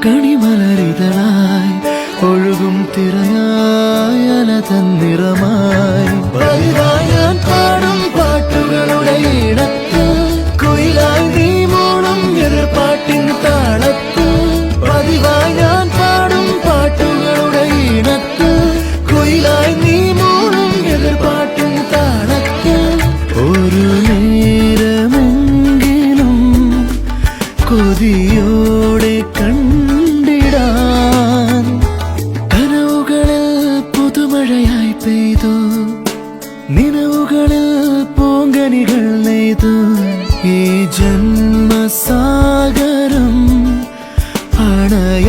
കണിമലരിതളായി ഒഴുകും തിരയായി അല തന്നിറമായി പതിവായി ഞാൻ പാടും പാട്ടുകളുടെ ഇടത്ത് കുയിലായി നീ മൂളും എതിർപ്പാട്ടിൻ താളത്ത് പതിവായി ഞാൻ പാടും പാട്ടുകളുടെ ഇടത്ത് കുയിലായി നീ മൂളും എതിർപ്പാട്ടിൻ താളത്ത് ഒരു നേരമെങ്കിലും കൊതിയോടെ കണ്ടിടാൻ കനവുകളിൽ പുതുമഴയായി പെയ്തു നിലവുകളിൽ പൂങ്കനികൾ നെയ്തു ഈ ജന്മസാഗരം അണയ